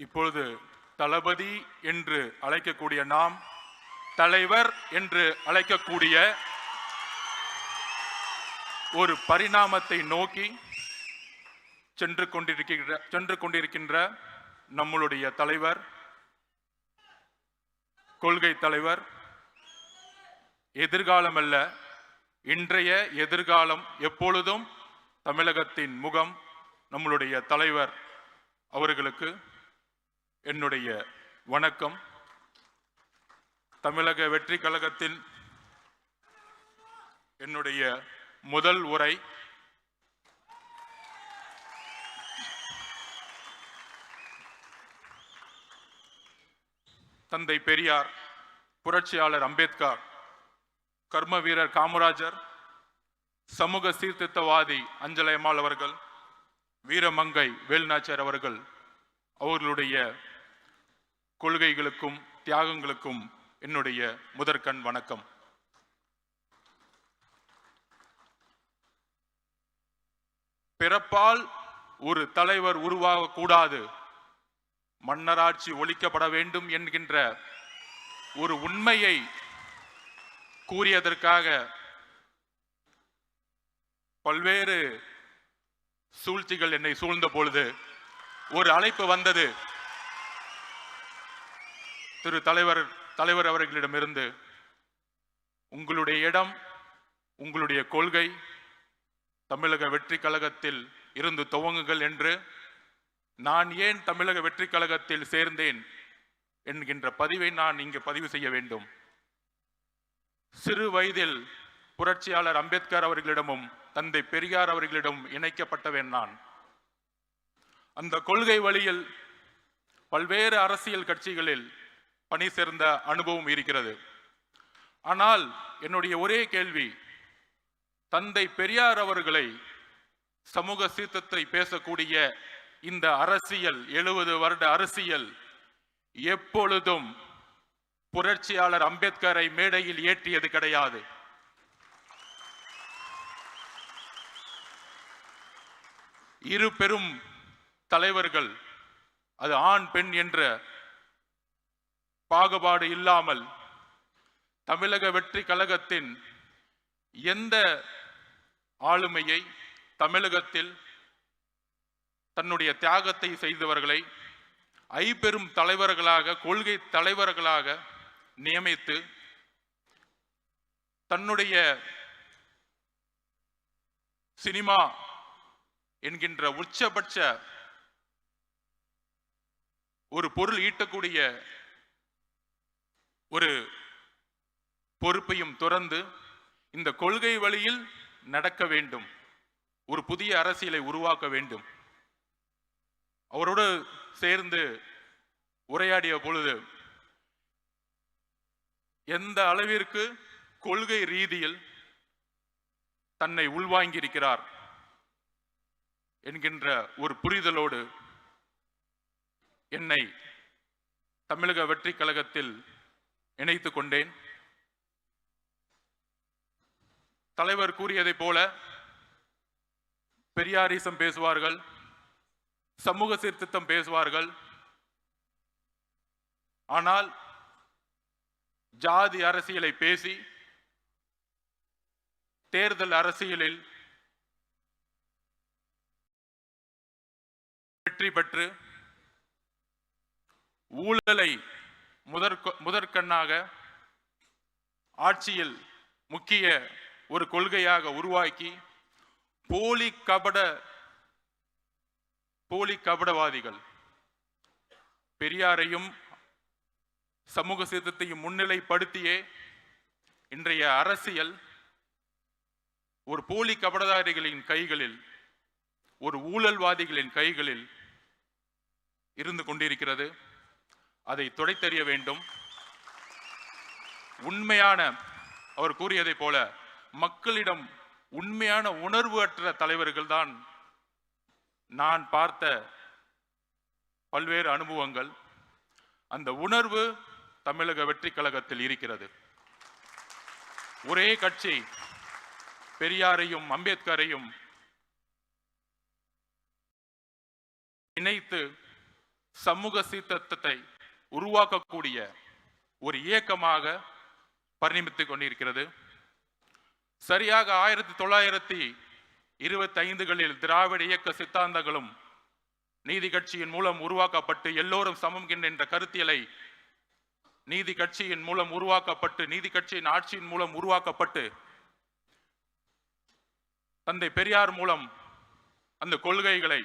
இப்பொழுது தளபதி என்று அழைக்கக்கூடிய நாம் தலைவர் என்று அழைக்கக்கூடிய ஒரு பரிணாமத்தை நோக்கி சென்று கொண்டிருக்கின்ற நம்மளுடைய தலைவர், கொள்கை தலைவர், எதிர்காலம் அல்ல இன்றைய எதிர்காலம் எப்பொழுதும் தமிழகத்தின் முகம் நம்மளுடைய தலைவர் அவர்களுக்கு என்னுடைய வணக்கம். தமிழக வெற்றி கழகத்தின் என்னுடைய முதல் உரை தந்தை பெரியார், புரட்சியாளர் அம்பேத்கர், கர்ம வீரர் காமராஜர், சமூக சீர்திருத்தவாதி அஞ்சலை அம்மாள் அவர்கள், வீரமங்கை வேலுநாச்சியார் அவர்கள் அவர்களுடைய கொள்கைகளுக்கும் தியாகங்களுக்கும் என்னுடைய முதற்கண் வணக்கம். பிறப்பால் ஒரு தலைவர் உருவாகக்கூடாது, மன்னராட்சி ஒழிக்கப்பட வேண்டும் என்கின்ற ஒரு உண்மையை கூறியதற்காக பல்வேறு சூழ்ச்சிகள் என்னை சூழ்ந்த பொழுது ஒரு அழைப்பு வந்தது. திரு தலைவர் அவர்களிடமிருந்து உங்களுடைய இடம், உங்களுடைய கொள்கை தமிழக வெற்றி கழகத்தில் இருந்து துவங்குங்கள் என்று. நான் ஏன் தமிழக வெற்றி கழகத்தில் சேர்ந்தேன் என்கின்ற பதிவை நான் இங்கு பதிவு செய்ய வேண்டும். சிறு வயதில் புரட்சியாளர் அம்பேத்கர் அவர்களிடமும் தந்தை பெரியார் அவர்களிடம் இணைக்கப்பட்டவன் நான். அந்த கொள்கை வழியில் பல்வேறு அரசியல் கட்சிகளில் பணி சேர்ந்த அனுபவம் இருக்கிறது. ஆனால் என்னுடைய ஒரே கேள்வி, தந்தை பெரியார் அவர்களை சமூக சீர்திருத்தத்தை பேசக்கூடிய இந்த அரசியல் 70 வருட அரசியல் எப்பொழுதும் புரட்சியாளர் அம்பேத்கரை மேடையில் ஏற்றியது கிடையாது. இரு பெரும் தலைவர்கள், அது ஆண் பெண் என்ற பாகுபாடு இல்லாமல் தமிழக வெற்றி கழகத்தின் எந்த ஆளுமையை, தமிழகத்தில் தன்னுடைய தியாகத்தை செய்தவர்களை ஐம்பெரும் தலைவர்களாக, கொள்கை தலைவர்களாக நியமித்து தன்னுடைய சினிமா என்கின்ற உச்சபட்ச ஒரு பொருள் ஈட்டக்கூடிய ஒரு பொறுப்பையும் துறந்து இந்த கொள்கை வழியில் நடக்க வேண்டும், ஒரு புதிய அரசியலை உருவாக்க வேண்டும். அவரோடு சேர்ந்து உரையாடிய பொழுது எந்த அளவிற்கு கொள்கை ரீதியில் தன்னை உள்வாங்கி இருக்கிறார் என்கின்ற ஒரு புரிதலோடு என்னை தமிழக வெற்றி கழகத்தில் இணைத்துக் கொண்டேன். தலைவர் கூறியதை போல பெரியாரிசம் பேசுவார்கள், சமூக சீர்திருத்தம் பேசுவார்கள். ஆனால் ஜாதி அரசியலை பேசி தேர்தல் அரசியலில் வெற்றி பெற்று ஊழலை முதற்கண்ணாக ஆட்சியில் முக்கிய ஒரு கொள்கையாக உருவாக்கி போலி கபடவாதிகள் பெரியாரையும் சமூக சீர்திருத்தத்தையும் முன்னிலைப்படுத்தியே இன்றைய அரசியல் ஒரு போலி கபடதாரிகளின் கைகளில், ஒரு ஊழல்வாதிகளின் கைகளில் இருந்து கொண்டிருக்கிறது. அதை துடைத்தெறிய வேண்டும். உண்மையான, அவர் கூறியதை போல மக்களிடம் உண்மையான உணர்வு அற்ற தலைவர்கள் தான் நான் பார்த்த பல்வேறு அனுபவங்கள். அந்த உணர்வு தமிழக வெற்றி கழகத்தில் இருக்கிறது. ஒரே கட்சி பெரியாரையும் அம்பேத்கரையும் இணைத்து சமூக சீர்திருத்தத்தை உருவாக்கக்கூடிய ஒரு இயக்கமாக பரிணமித்துக் கொண்டிருக்கிறது. சரியாக 1925களில் திராவிட இயக்க சித்தாந்தங்களும் நீதி கட்சியின் மூலம் உருவாக்கப்பட்டு எல்லோரும் சமம் என்ற கருத்தியலை நீதி கட்சியின் மூலம் உருவாக்கப்பட்டு நீதி கட்சியின் ஆட்சியின் மூலம் உருவாக்கப்பட்டு தந்தை பெரியார் மூலம் அந்த கொள்கைகளை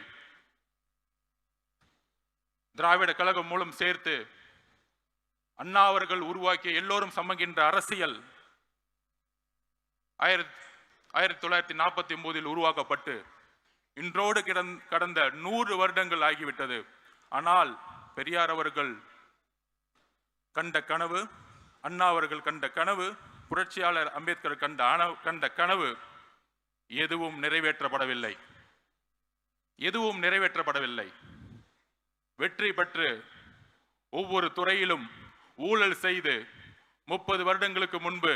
திராவிட கழகம் மூலம் சேர்த்து அண்ணா அவர்கள் உருவாக்கிய எல்லோரும் சமகின்ற அரசியல் 1949 உருவாக்கப்பட்டு இன்றோடு கடந்த 100 வருடங்கள் ஆகிவிட்டது. ஆனால் பெரியார் அவர்கள் கண்ட கனவு, அண்ணா அவர்கள் கண்ட கனவு, புரட்சியாளர் அம்பேத்கர் கண்ட கனவு எதுவும் நிறைவேற்றப்படவில்லை. வெற்றி பெற்று ஒவ்வொரு துறையிலும் ஊழல் செய்து 30 வருடங்களுக்கு முன்பு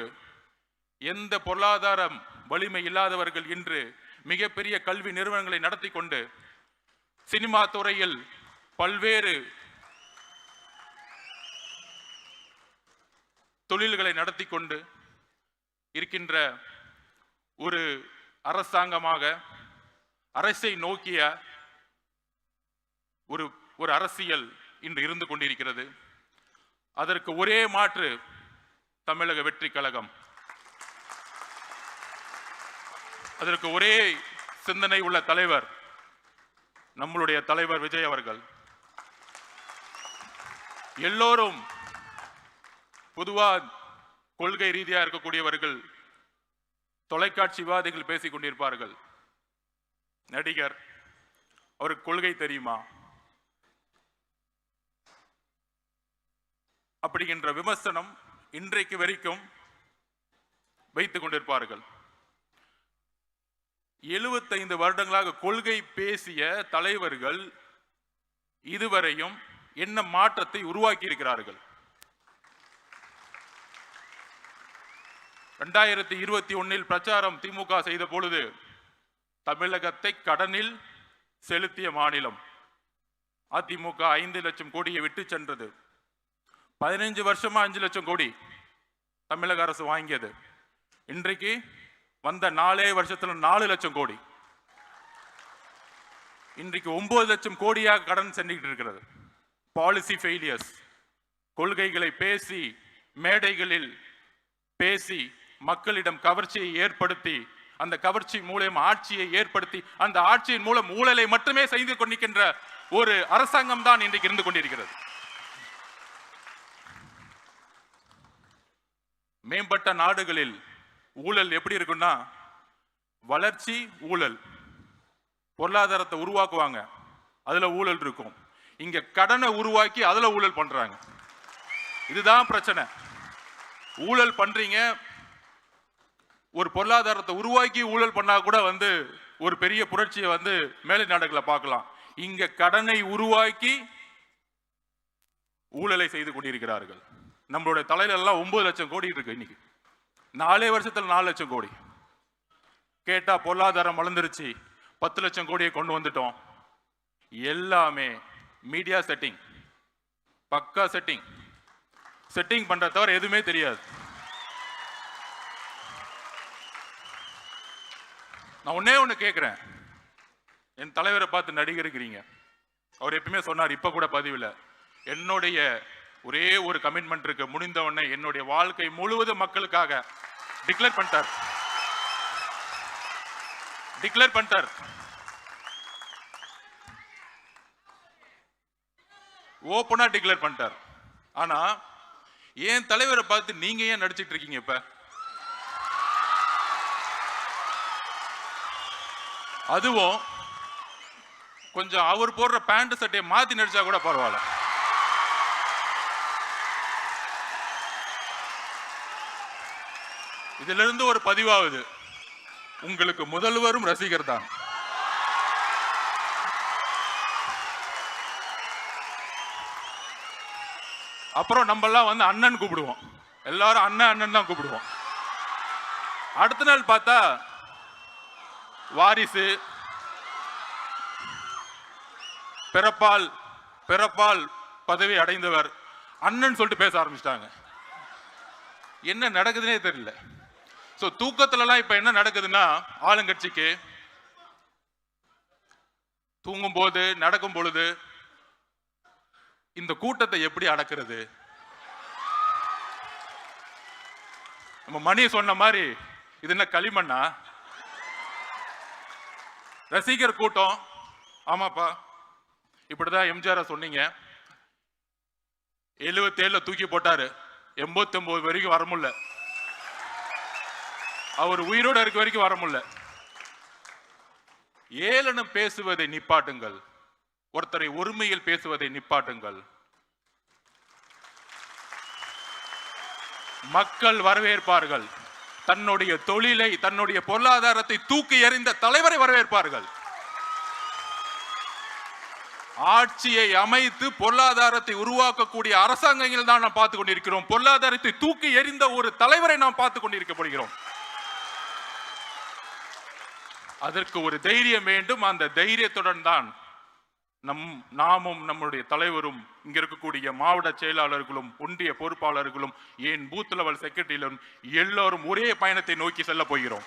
எந்த பொருளாதாரம் வலிமை இல்லாதவர்கள் இன்று மிகப்பெரிய கல்வி நிறுவனங்களை நடத்தி கொண்டு சினிமா துறையில் பல்வேறு தொழில்களை நடத்தி கொண்டு இருக்கின்ற ஒரு அரசாங்கமாக அரசை நோக்கிய ஒரு அரசியல் இன்று இருந்து கொண்டிருக்கிறது. அதற்கு ஒரே மாற்று தமிழக வெற்றி கழகம். அதற்கு ஒரே சிந்தனை உள்ள தலைவர் நம்மளுடைய தலைவர் விஜய் அவர்கள். எல்லோரும் பொதுவா கொள்கை ரீதியா இருக்கக்கூடியவர்கள் தொலைக்காட்சி விவாதங்கள் பேசிக் கொண்டிருப்பார்கள். நடிகர், அவருக்கு கொள்கை தெரியுமா அப்படிங்கிற விமர்சனம் இன்றைக்கு வரைக்கும் வைத்துக் கொண்டிருப்பார்கள். 75 வருடங்களாக கொள்கை பேசிய தலைவர்கள் இதுவரையும் என்ன மாற்றத்தை உருவாக்கி இருக்கிறார்கள்? 2021 பிரச்சாரம் திமுக செய்த பொழுது தமிழகத்தை கடனில் செலுத்திய மாநிலம் அதிமுக 5 லட்சம் கோடியை விட்டு சென்றது. 15 வருஷமா 5 லட்சம் கோடி தமிழக அரசு வாங்கியது. இன்றைக்கு வந்த 4 வருஷத்துல 4 லட்சம் கோடி. இன்றைக்கு 9 லட்சம் கோடியாக கடன் சென்றுகிட்டு இருக்கிறது. Policy failures. கொள்கைகளை பேசி மேடைகளில் பேசி மக்களிடம் கவர்ச்சியை ஏற்படுத்தி அந்த கவர்ச்சி மூலம் ஆட்சியை ஏற்படுத்தி அந்த ஆட்சியின் மூலம் ஊழலை மட்டுமே செய்து கொண்டிருக்கின்ற ஒரு அரசாங்கம் தான் இன்றைக்கு இருந்து கொண்டிருக்கிறது. மேம்பட்ட நாடுகளில் ஊழல் எப்படி இருக்குன்னா, வளர்ச்சி ஊழல், பொருளாதாரத்தை உருவாக்குவாங்க, அதுல ஊழல் இருக்கும். இங்க கடனை உருவாக்கி அதுல ஊழல் பண்றாங்க. இதுதான் பிரச்சனை. ஊழல் பண்றீங்க, ஒரு பொருளாதாரத்தை உருவாக்கி ஊழல் பண்ணா கூட ஒரு பெரிய புரட்சியை மேலை நாடுகளை பார்க்கலாம். இங்க கடனை உருவாக்கி ஊழலை செய்து கொண்டிருக்கிறார்கள். நம்மளுடைய தலையில எல்லாம் 9 லட்சம் கோடி இருக்கு. இன்னைக்கு 4 வருஷத்துல 4 லட்சம் கோடி. கேட்டா பொருளாதாரம் வளர்ந்துருச்சு, 10 லட்சம் கோடியை கொண்டு வந்துட்டோம். எல்லாமே மீடியா செட்டிங், பக்கா செட்டிங் பண்ற தவிர எதுவுமே தெரியாது. நான் ஒன்னே ஒண்ணு கேட்கிறேன், என் தலைவரை பார்த்து நடிகருக்கிறீங்க. அவர் எப்பவுமே சொன்னார், இப்ப கூட பதிவில், என்னுடைய ஒரே ஒரு கமிட்மெண்ட் இருக்கு, முடிந்த உடனே என்னுடைய வாழ்க்கை முழுவதும் மக்களுக்காக டிக்ளேர் பண்ணிட்டார். ஓப்பனா டிக்ளேர் பண்ணிட்டார். ஆனா என் தலைவரை பார்த்து நீங்க ஏன் நடிச்சிட்டு இருக்கீங்க? இப்ப அதுவும் கொஞ்சம் அவர் போடுற பேண்ட் சட்டையை மாத்தி நடிச்சா கூட பரவாயில்ல. இதுல இருந்து ஒரு பதிவாகுது, உங்களுக்கு முதல்வரும் ரசிகர் தான். அப்புறம் நம்ம எல்லாம் அண்ணன் கூப்பிடுவோம், எல்லாரும் அண்ணன் தான் கூப்பிடுவோம். அடுத்த நாள் பார்த்தா வாரிசு, பிறப்பால் பிறப்பால் பதவி அடைந்தவர் அண்ணன் சொல்லிட்டு பேச ஆரம்பிச்சிட்டாங்க. என்ன நடக்குதுன்னே தெரியல. சோ தூக்கத்துலலாம் இப்ப என்ன நடக்குதுன்னா, ஆளுங்கட்சிக்கு தூங்கும் போது நடக்கும் பொழுது இந்த கூட்டத்தை எப்படி அடக்கிறது? நம்ம மணி சொன்ன மாதிரி இது என்ன களிமண்ணா? ரசிகர் கூட்டம். ஆமாப்பா, இப்படிதான் எம்ஜிஆர் சொன்னீங்க. 77 தூக்கி போட்டாரு, 89 வரைக்கும் வர முடியல. அவர் உயிரோட இருக்க வரைக்கும் வர முடியல. ஏளனம் பேசுவதை நிப்பாட்டுங்கள். ஒருத்தரை ஒருமையில் பேசுவதை நிப்பாட்டுங்கள். மக்கள் வரவேற்பார்கள். தன்னுடைய தொழிலை, தன்னுடைய பொருளாதாரத்தை தூக்கி எறிந்த தலைவரை வரவேற்பார்கள். ஆட்சியை அமைத்து பொருளாதாரத்தை உருவாக்கக்கூடிய அரசாங்கங்கள் தான் நாம் பார்த்துக் கொண்டிருக்கிறோம். பொருளாதாரத்தை தூக்கி எறிந்த ஒரு தலைவரை நாம் பார்த்துக் கொண்டிருக்கப்படுகிறோம். அதற்கு ஒரு தைரியம் வேண்டும். அந்த தைரியத்துடன் தான் நாமும் நம்முடைய தலைவரும் இங்க இருக்கக்கூடிய மாவட்ட செயலாளர்களும் ஒன்றிய பொறுப்பாளர்களும் ஏன் பூத் லெவல் செக்ரட்டரியிலும் எல்லோரும் ஒரே பயணத்தை நோக்கி செல்ல போகிறோம்.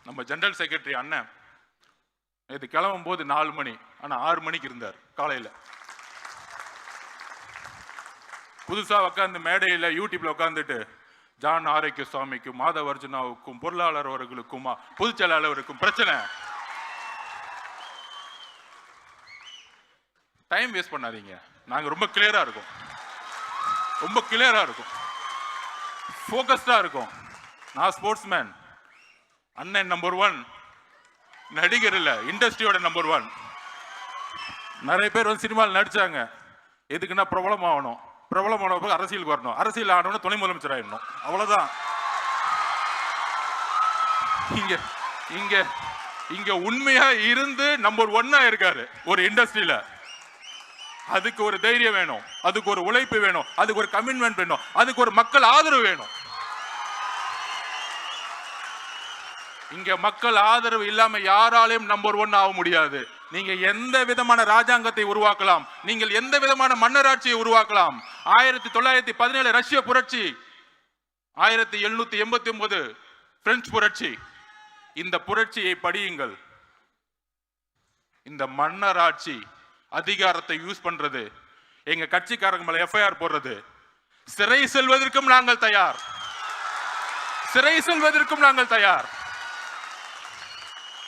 நம்ம ஜெனரல் செக்ரட்டரி அண்ணன் இது கிளம்பும் போது 4 மணி, ஆனா 6 மணிக்கு இருந்தார் காலையில. புதுசா உட்கார்ந்து மேடையில யூடியூப்ல உட்கார்ந்துட்டு ஜான் ஆரோக்கிய சுவாமிக்கும் மாதவர்ஜுனாவுக்கும் பொருளாளர் அவர்களுக்கும் பொதுச் செயலாளருக்கும் பிரச்சனை. டைம் வேஸ்ட் பண்ணாதீங்க. நாங்க ரொம்ப கிளியரா இருக்கோம், ரொம்ப கிளியரா இருக்கும், போக்கஸ்டா இருக்கும். நான் ஸ்போர்ட்ஸ்மேன், அண்ணன் நம்பர் 1, நடிகர் இல்ல, இண்டஸ்ட்ரியோட நம்பர் 1. நிறைய பேர் வந்து சினிமாவில் நடிச்சாங்க. எதுக்குன்னா பிரபலம் ஆகணும். பிரபலம் ஆன போது அரசியலுக்கு வரணும். அரசியல் ஆனவன துணை முதலமைச்சர் ஆயிடணும். அவ்வளவுதான். இங்க இங்க இங்க உண்மையா இருந்து நம்பர் 1 இருக்காரு ஒரு இண்டஸ்ட்ரியில. அதுக்கு ஒரு தைரியம் வேணும், அதுக்கு ஒரு உழைப்பு வேணும், அதுக்கு ஒரு கமிட்மெண்ட் வேணும், அதுக்கு ஒரு மக்கள் ஆதரவு வேணும். இங்க மக்கள் ஆதரவு இல்லாம யாராலையும் நம்பர் 1 ஆக முடியாது. நீங்க எந்த விதமான ராஜாங்கத்தை உருவாக்கலாம், நீங்கள் எந்த விதமான மன்னராட்சியை உருவாக்கலாம். 1917 ரஷ்ய புரட்சி, 1789 பிரெஞ்சு புரட்சி. இந்த புரட்சியை படியுங்கள். இந்த மன்னராட்சி அதிகாரத்தை யூஸ் பண்றது, எங்க கட்சிக்காரங்க மேல எஃப்ஐஆர் போடுறது, சிறை செல்வதற்கும் நாங்கள் தயார், சிறை செல்வதற்கும் நாங்கள் தயார்.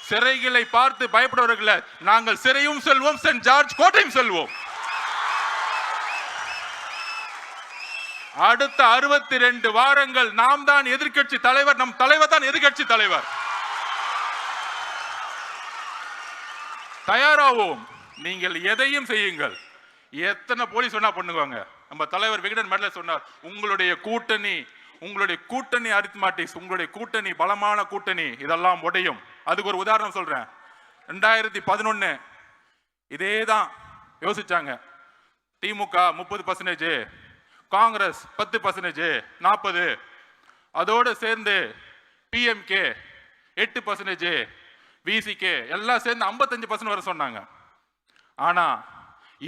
சிறைகளை பார்த்து பயப்படுவர்களை நாங்கள் சிறையும் செல்வோம், சென்ட் ஜார்ஜ் கோட்டையும் செல்வோம். அடுத்த 62 வாரங்கள் நாம் தான் எதிர்க்கட்சி தலைவர், நம் தலைவர் தான் எதிர்க்கட்சி தலைவர். தயாராவோம். நீங்கள் எதையும் செய்யுங்கள். எத்தனை போலீஸ் வேணா பண்ணுவாங்க. நம்ம தலைவர் விகடன் மேல சொன்னார், உங்களுடைய கூட்டணி அரித்மாட்டிக்ஸ், உங்களுடைய கூட்டணி பலமான கூட்டணி இதெல்லாம் உடையும். அதுக்கு ஒரு உதாரணம் சொல்றேன். 2011 இதேதான் யோசிச்சாங்க. திமுக 30%, காங்கிரஸ் 10%, 40%, அதோடு சேர்ந்து பிஎம்கே 8%, விசிகே எல்லாம் சேர்ந்து 55% வர சொன்னாங்க. ஆனா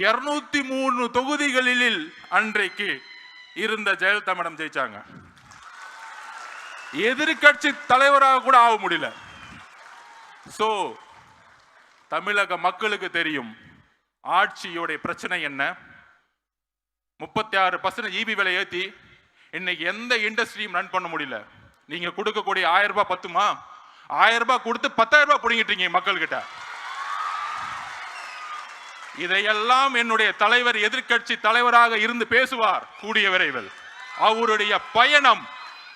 203 தொகுதிகளில் அன்றைக்கு இருந்த ஜெயலலிதா மேடம் ஜெயிச்சாங்க. எதிர்கட்சி தலைவராக கூட ஆக முடியல. சோ தமிழக மக்களுக்கு தெரியும் ஆட்சியோட பிரச்சனை என்ன. 36% ஈபி விலை ஏத்தி இன்னைக்கு எந்த இண்டஸ்ட்ரியும் ரன் பண்ண முடியல. நீங்க கொடுக்கக்கூடிய 1000 ரூபாய் பத்துமா? 1000 ரூபாய் கொடுத்து 10,000 ரூபாய் புடிங்கிட்டீங்க மக்கள் கிட்ட. இதையெல்லாம் என்னுடைய தலைவர் எதிர்கட்சி தலைவராக இருந்து பேசுவார் கூடிய விரைவில். அவருடைய பயணம்,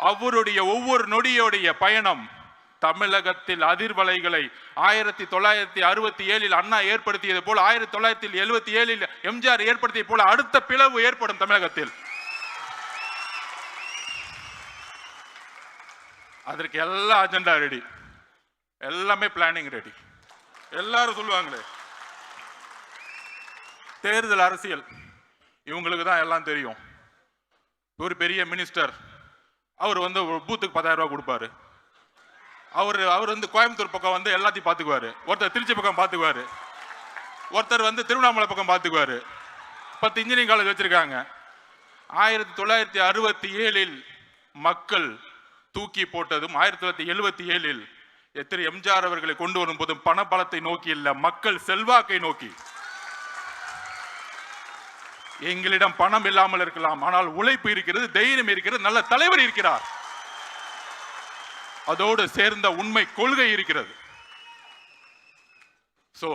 அவருடைய ஒவ்வொரு நொடியோடைய பயணம் தமிழகத்தில் அதிர்வலைகளை 1967 அண்ணா ஏற்படுத்தியது போல 1977 எம்ஜிஆர் ஏற்படுத்திய போல அடுத்த பிளவு ஏற்படும் தமிழகத்தில். அதற்கு எல்லா அஜெண்டா ரெடி, எல்லாமே பிளானிங் ரெடி. எல்லாரும் சொல்லுவாங்களே தேர்தல் அரசியல் இவங்களுக்கு தான் எல்லாம் தெரியும். ஒரு பெரிய மினிஸ்டர் அவர் வந்து பூத்துக்கு 10,000 ரூபாய் கொடுப்பாரு. அவர் வந்து கோயம்புத்தூர் பக்கம் வந்து எல்லாத்தையும் பார்த்துக்குவாரு, ஒருத்தர் திருச்சி பக்கம் பார்த்துக்குவாரு, ஒருத்தர் வந்து திருவண்ணாமலை பக்கம் பார்த்துக்குவாரு. 10 இன்ஜினியரிங் காலேஜ் வச்சிருக்காங்க. 1967 மக்கள் தூக்கி போட்டதும் 1977 திரு எம்ஜிஆர் அவர்களை கொண்டு வரும் போதும் பணபலத்தை நோக்கி இல்ல, மக்கள் செல்வாக்கை நோக்கி. எங்களிடம் பணம் இல்லாமல் இருக்கலாம், ஆனால் உழைப்பு இருக்கிறது, தைரியம் இருக்கிறது, நல்ல தலைவர் இருக்கிறார், அதோடு சேர்ந்த உண்மை கொள்கை இருக்கிறது. So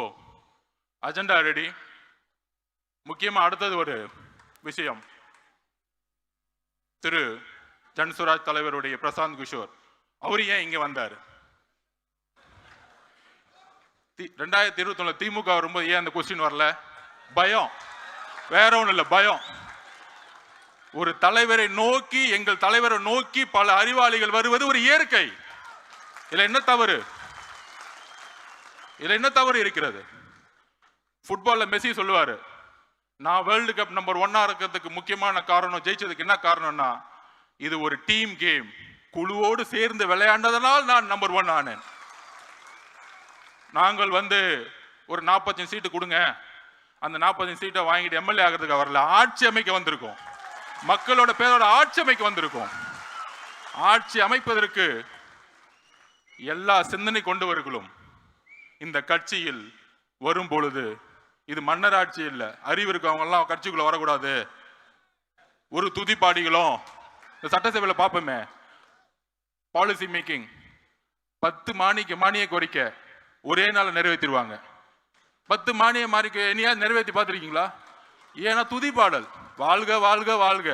agenda ready. முக்கியமா அடுத்தது ஒரு விஷயம், திரு ஜன்சுராஜ் தலைவருடைய பிரசாந்த் கிஷோர் அவர் ஏன் இங்க வந்தார்? 2021 திமுக வரும்போது ஏன் அந்த கொஸ்டின் வரல? பயம், வேற ஒன்றும் இல்லை, பயம். ஒரு தலைவரை நோக்கி, எங்கள் தலைவரை நோக்கி பல அறிவாளிகள் வருவது ஒரு இயற்கை. இதுல என்ன தவறு? இதுல என்ன தவறு இருக்கிறது? ஃபுட்பால்ல மெஸ்ஸி சொல்லுவாரு, நான் வேர்ல்டு கப் நம்பர் 1 இருக்கிறதுக்கு முக்கியமான காரணம், ஜெயிச்சதுக்கு என்ன காரணம்னா, இது ஒரு டீம் கேம், குழுவோடு சேர்ந்து விளையாண்டதனால் நான் நம்பர் 1 ஆனேன். நாங்கள் வந்து ஒரு 45 சீட்டு கொடுங்க, அந்த 45 சீட்டை வாங்கிட்டு எம்எல்ஏ ஆகிறதுக்கு வரல, ஆட்சி அமைக்க வந்திருக்கோம், மக்களோட பேரோட ஆட்சி அமைக்க வந்திருக்கோம். ஆட்சி அமைப்பதற்கு எல்லா சிந்தனை கொண்டவர்களும் இந்த கட்சியில் வரும் பொழுது, இது மன்னர் ஆட்சி இல்லை, அறிவு இருக்கவங்க எல்லாம் கட்சிக்குள்ள வரக்கூடாது. ஒரு துதிப்பாடிகளும் சட்டசபையில் பார்ப்போமே, பாலிசி மேக்கிங் 10 மானிய கோரிக்கை ஒரே நாள் நிறைவேற்றிடுவாங்க. 10 மானிய மாறிக்கை இனியாவது நிறைவேற்றி பார்த்துருக்கீங்களா? ஏன்னா துதிப்பாடல், வாழ்க வாழ்க வாழ்க,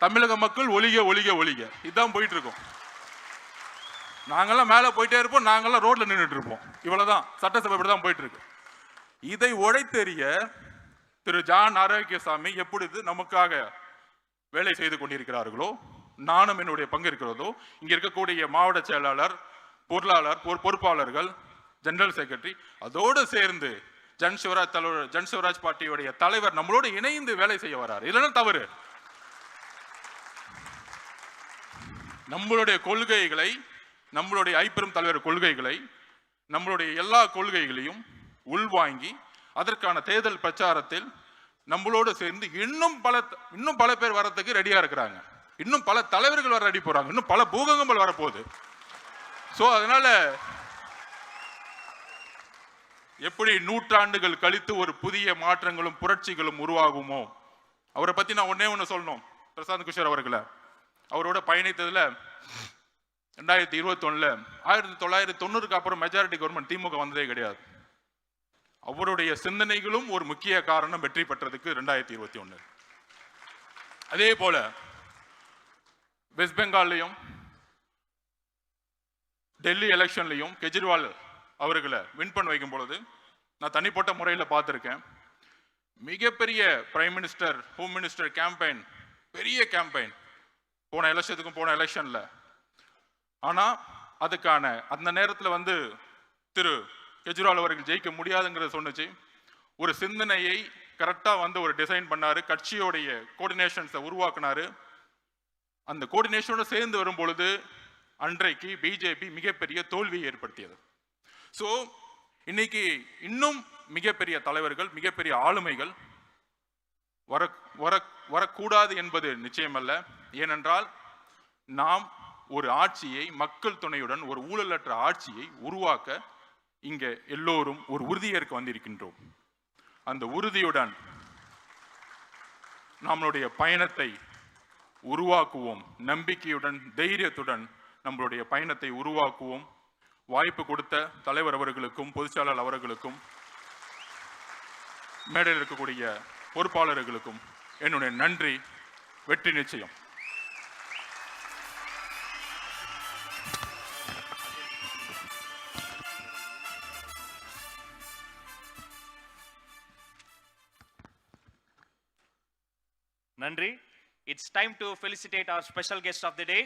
தமிழக மக்கள் ஒளிக ஒளிக ஒளிக, இதுதான் போயிட்டு இருக்கோம். நாங்கெல்லாம் மேலே போயிட்டே இருப்போம், நாங்கெல்லாம் ரோட்ல நின்றுட்டு இருப்போம். இவ்வளவுதான் சட்டசபை இப்படிதான் போயிட்டு இருக்கு. இதை உடைத்தெறிய திரு ஜான் ஆரோக்கியசாமி எப்பொழுது நமக்காக வேலை செய்து கொண்டிருக்கிறார்களோ, நானும் என்னுடைய பங்கு இருக்கிறதோ, இங்க இருக்கக்கூடிய மாவட்ட செயலாளர், பொருளாளர், பொறுப்பாளர்கள், ஜெனரல் செக்ரட்டரி, அதோடு சேர்ந்து ஜன்சிவராஜ் பார்ட்டியுடைய தலைவர் நம்மளோடு இணைந்து வேலை செய்ய வரார். இல்லைன்னா தவறு. நம்மளுடைய கொள்கைகளை, நம்மளுடைய ஐப்பெரும் தலைவர் கொள்கைகளை, நம்மளுடைய எல்லா கொள்கைகளையும் உள்வாங்கி அதற்கான தேர்தல் பிரச்சாரத்தில் நம்மளோடு சேர்ந்து இன்னும் பல பேர் வரதுக்கு ரெடியா இருக்கிறாங்க. இன்னும் பல தலைவர்கள் வர ரெடி போறாங்க. இன்னும் பல பூகம்பங்கள் வரப்போகுது. சோ அதனால எப்படி நூற்றாண்டுகள் கழித்து ஒரு புதிய மாற்றங்களும் புரட்சிகளும் உருவாகுமோ, அவரை பத்தி நான் ஒண்ணு சொல்லணும். பிரசாந்த் கிஷோர் அவர்களை அவரோட பயணித்ததுல 2021 1990க்கு அப்புறம் மெஜாரிட்டி கவர்மெண்ட் திமுக வந்ததே கிடையாது. அவருடைய சிந்தனைகளும் ஒரு முக்கிய காரணம் வெற்றி பெற்றதுக்கு 2021. அதே போல வெஸ்ட் பெங்கால்லையும் டெல்லி எலெக்ஷன்லையும் கெஜ்ரிவால் அவர்களை வின் பண்ண வைக்கும் பொழுது நான் தனிப்பட்ட முறையில் பார்த்துருக்கேன். மிகப்பெரிய prime minister, home minister campaign, பெரிய கேம்பெயின் போன எலெக்ஷன்ல. ஆனா அதுக்கான அந்த நேரத்தில் வந்து திரு கெஜ்ரிவால் அவர்கள் ஜெயிக்க முடியாதுங்கிறத சொன்னிச்சு. ஒரு சிந்தனையை கரெக்டா வந்து ஒரு டிசைன் பண்ணாரு, கட்சியோடைய கோஆர்டினேஷன்ஸை உருவாக்குனாரு. அந்த கோஆர்டினேஷனோட சேர்ந்து வரும் பொழுது அன்றைக்கு பிஜேபி மிகப்பெரிய தோல்வியை ஏற்படுத்தியது. ஸோ இன்னைக்கு இன்னும் மிகப்பெரிய தலைவர்கள், மிகப்பெரிய ஆளுமைகள் வரக்கூடாது என்பது நிச்சயமல்ல. ஏனென்றால் நாம் ஒரு ஆட்சியை, மக்கள் துணையுடன் ஒரு ஊழலற்ற ஆட்சியை உருவாக்க இங்க எல்லோரும் ஒரு உறுதியேற்க வந்திருக்கின்றோம். அந்த உறுதியுடன் நம்மளுடைய பயணத்தை உருவாக்குவோம். நம்பிக்கையுடன், தைரியத்துடன் நம்மளுடைய பயணத்தை உருவாக்குவோம். வாய்ப்பு கொடுத்த தலைவர் அவர்களுக்கும், பொதுச்செயலாளர் அவர்களுக்கும், மேடையில் இருக்கக்கூடிய பொறுப்பாளர்களுக்கும் என்னுடைய நன்றி. வெற்றி நிச்சயம். Nandri. It's time to felicitate our special guest of the day.